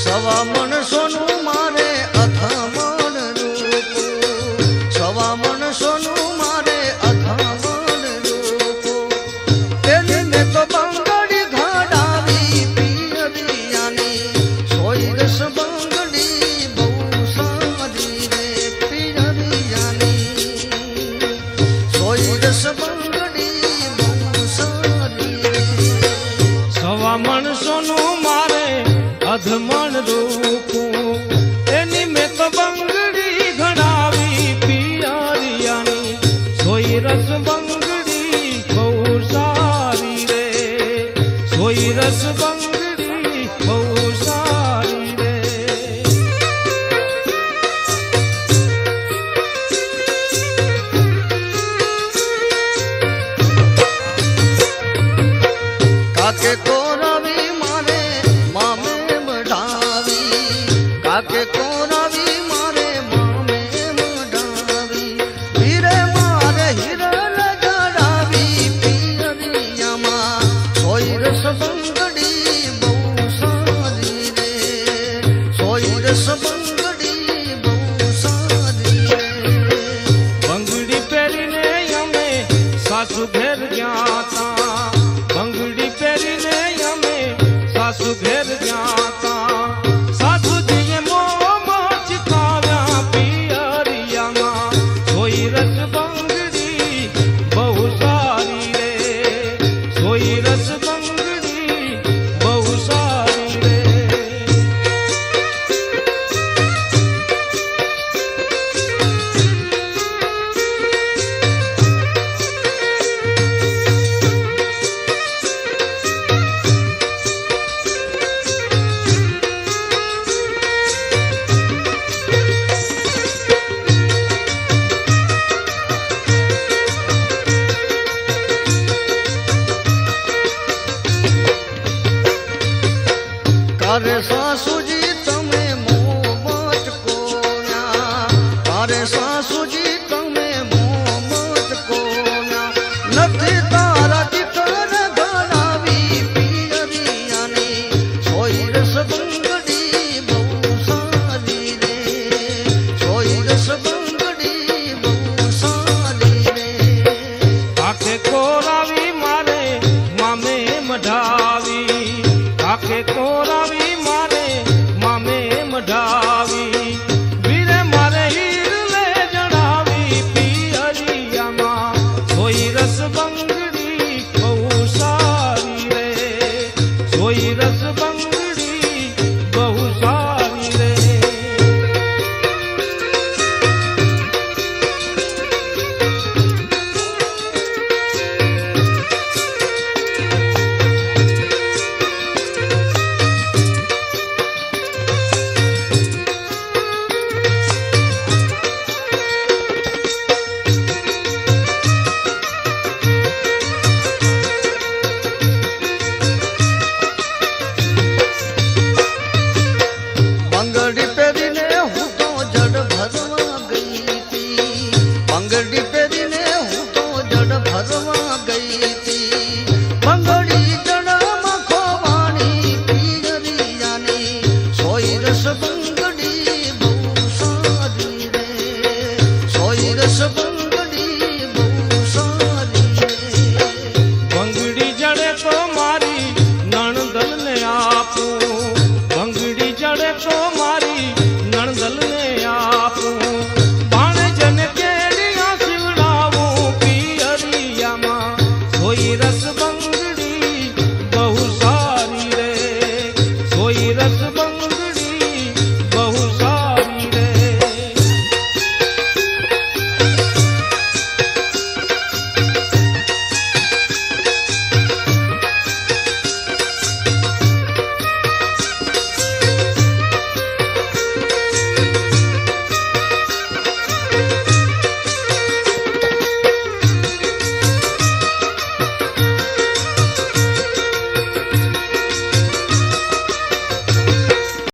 સવા મણ સોનું મારે અથામણ રૂપો, સવા મણ સોનું મારે અથામણ રૂપો. તેની મેં તો બંગડી ઘડાવી પિયરિયાની, સોય રસ બંગડી બહુ સારી રે પિયરિયાની, સોય રસ બંગડી બહુ સારી રે. સવા મણ સોનું મારે અધમણ રૂપું, એની મેં તો બંગડી ઘડાવી પિયરિયાની, સોય રસ બંગડી બહુ સારી રે, સોય રસ બંગડી બહુ સારી રે. કાકે કોરાવી મારે મામે મઢાવી, કાકે કોરાવી મારે મામે મઢાવી. વીરે મારે હિરલ જડાવી પિયરિયામાં, સોય રસ બંગડી બહુ સારી રે, સોય રસ બંગડી બહુ સારી રે. બંગડી પહેરીને અમે સાસુ ઘેર ગયા તા, બંગડી પહેરીને અમે સાસુ ઘેર ગયા તા. સાસુજીએ મોંમાં ચિતાવ્યા પિયરિયામાં, સોય રસ બંગડી બહુ સારી રે, સોય રસ બંગડી બહુ સારી રે. તારે સાસુજી તમે મોમત કોન્યા, તારે સાસુજી તમે મોમત કોન્યા. નથી તારા દીકર ઘડાવી પિયરિયાની, સોય રસ બંગડી બહુ સારી રે, સોય રસ બંગડી બહુ સારી રે. કાકે કોરાવી મારે મામે મઢાવી, કાકે કોરાવી મારે મામે મઢાવી. વીરે મારે હીરલે જડાવી પિયરિયામાં, સોય રસ બંગડી બહુ સારી રે, સોય રસ બંગડી બહુ સારી રે. બંગડી પહેરીને હું તો જડ ભરવા ગઈ હતી, બંગડી પહેરીને હું તો જડ ભરવા ગઈ હતી. બંગડી જડમાં ખોવાણી પિયરિયાની, સોય રસ બંગડી બહુ સારી રે, સોય રસ બંગડી બહુ સારી રે. બંગડી જડે તો મારી નણંદને આપું, બંગડી જડે તો